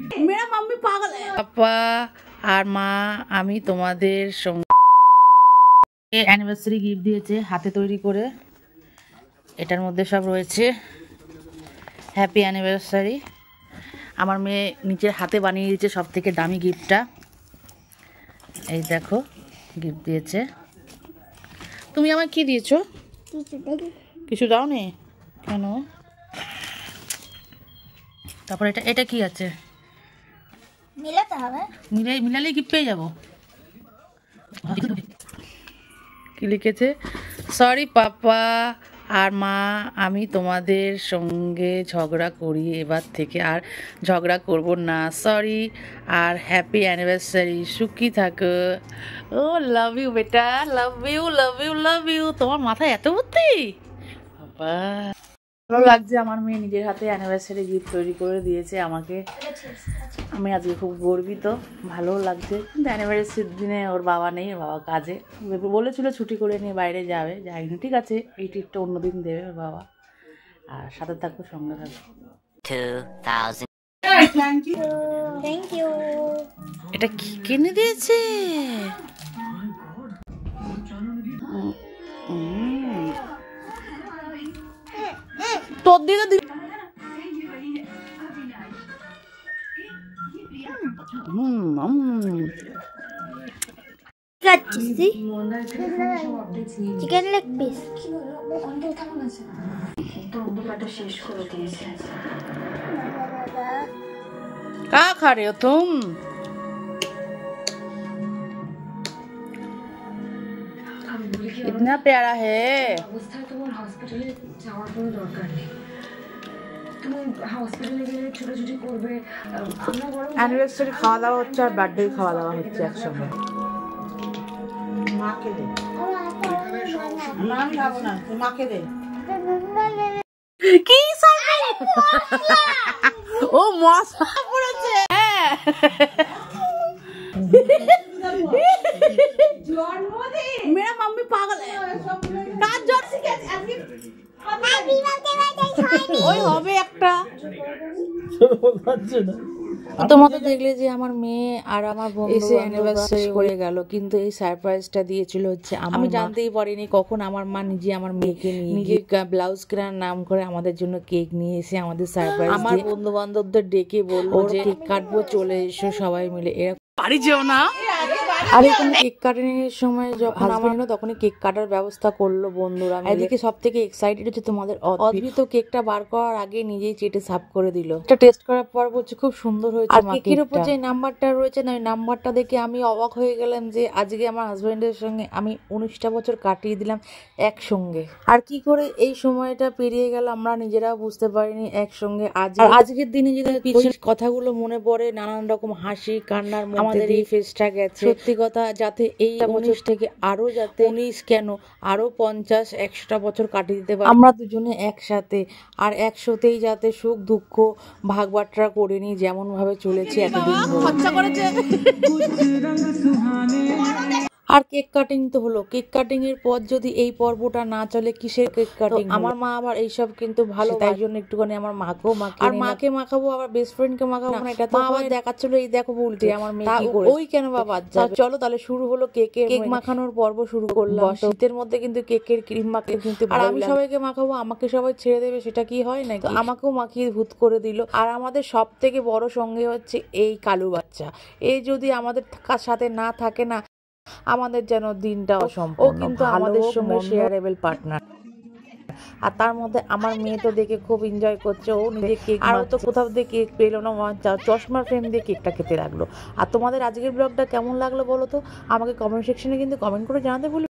मेरा मम्मी पागल है। पापा আর মা আমি তোমাদের সঙ্গে অ্যানিভার্সারি গিফট দিয়েছে হাতে তৈরি করে। এটার মধ্যে সব রয়েছে হ্যাপি অ্যানিভার্সারি। আমার মেয়ে নিচের হাতে বানিয়ে দিয়েছে সব থেকে দামি গিফটটা। এই দেখো গিফট দিয়েছে। তুমি আমায় কি দিয়েছো? কিছু দাও নি কেন? তারপর এটা এটা কি আছে? মিলাতে হবে। মিলালেই গিফট পেয়ে যাবো। কি লিখেছে? সরি পাপা আর মা আমি তোমাদের সঙ্গে ঝগড়া করি, এবার থেকে আর ঝগড়া করব না। সরি আর হ্যাপি অ্যানিভার্সারি, সুখী থাকো। ও লাভ ইউ বেটা, love you love you love you. তোমার মাথায় এত বুদ্ধি বাবা। ভালো লাগছে, আমার মেয়ে নিজের হাতে অ্যানিভার্সারি গিফট তৈরি করে দিয়েছে আমাকে। আমি আজকে খুব গর্বিত, ভালো লাগছে। কিন্তু অ্যানিভার্সারির দিনে ওর বাবা নেই, ওর বাবা কাজে বলেছিল ছুটি করে নিয়ে বাইরে যাবে, যাইনি। ঠিক আছে, এই টিপটা অন্যদিন দেবে ওর বাবা। আর সাথে থাকো, সঙ্গে থাকো। Thank you. এটা কি কিনে দিয়েছে? তোর দিকে চিকেন লেগ পিস। क्या खा रहे हो तुम? इतना प्यारा है। অ্যানিভার্সারি খাওয়া দাওয়া হচ্ছে আর বার্থডে খাওয়া দাওয়া হচ্ছে একসঙ্গে। মাকে দে। আমি খাবো না, মাকে দে। কি ও মশা পড়েছে। मेरा मम्मी पागल है। কার জন্য শিখেছে আজকে? ওই হবে একটা। তোমাকে দেখলে যে আমার মেয়ে আর আমার বন্ধু এসে অ্যানিভার্সারি করে গেল, কিন্তু এই সারপ্রাইজটা দিয়েছিল হচ্ছে আমি জানতেই পারিনি কখন আমার মা নিজে আমার মেয়েকে নিয়ে নিজে ব্লাউজ কেনার নাম করে আমাদের জন্য কেক নিয়ে এসে আমাদের সারপ্রাইজ দিয়ে আমার বন্ধু বান্ধবদের ডেকে বললো যে কেক কাটবো, চলে এসো সবাই মিলে। এরকম বাড়ি যেও না। আর এখানে কেক কাটানোর সময় যখন আমার তখনই কেক কাটার ব্যবস্থা করলো বন্ধুরা। এদিকে সব থেকে এক্সাইটেড হচ্ছে তোমাদের অদ্ভুত। কেকটা বার করার আগে নিজেই চেটে সাফ করে দিল। এটা টেস্ট করার পর বলছে খুব সুন্দর হয়েছে। আর কেকের উপর যে নাম্বারটা রয়েছে না, ওই নাম্বারটা দেখে আমি অবাক হয়ে গেলাম যে আজকে আমার হাজবেন্ডের সঙ্গে আমি 19টা বছর কাটিয়ে দিলাম একসঙ্গে। আর কি করে এই সময়টা পেরিয়ে গেল আমরা নিজেরাও বুঝতে পারিনি একসঙ্গে। আজকের দিনে যদি কথাগুলো মনে পড়ে, নানান রকম হাসি কান্নার আমাদের এই ফেসটা গেছে। সত্যি কথা, যাতে এই 19 থেকে আরো যাতে 19 কেন আরো 50 100টা বছর কাটিয়ে দিতে পারি আমরা দুজনে একসাথে। আর একসাথেই যাতে সুখ দুঃখ ভাগ বাটরা করে নি, যেমন ভাবে চলেছি এতদিন ধরে। আর কেক কাটিং তো হলো, কেক কাটিং এর পর যদি এই পর্বটা না চলে কিসের কেক কাটিং? আমার মা আবার এইসব কিন্তু ভালো, তাই জন্য একটুখানি আমার মাকেও আর মাকে মাখাবো, আবার বেস্ট ফ্রেন্ডকে মাখাবো না। এটা তো আবার দেখাচ্ছিল এই দেখো বলতে আমার মেয়ে কি করে। ওই কেন বাবা, চলো তাহলে শুরু হলো কেক মাখানোর পর্ব শুরু করলাম। শীতের মধ্যে কিন্তু কেকের ক্রিম মাখতে কিন্তু আর আমি সবাইকে মাখাবো, আমাকে সবাই ছেড়ে দেবে, সেটা কি হয় নাকি? আমাকেও মাখিয়ে ভূত করে দিল। আর আমাদের সব থেকে বড় সঙ্গে হচ্ছে এই কালু বাচ্চা। এই যদি আমাদের সাথে না থাকে না, আমাদের যেন দিনটা অসম্পূর্ণ। ও কিন্তু আমাদের সঙ্গে শেয়ারেবল পার্টনার। আর তার মধ্যে আমার মেয়ে তো দেখে খুব এনজয় করছে। ও নিজে কেক, আর তো কোথাও দিয়ে কেক পেলো না, চশমার ফ্রেম দিয়ে কেকটা খেতে লাগলো। আর তোমাদের আজকের ব্লগটা কেমন লাগলো বলো তো? আমাকে কমেন্ট সেকশনে কিন্তু কমেন্ট করে জানাতে ভুলো।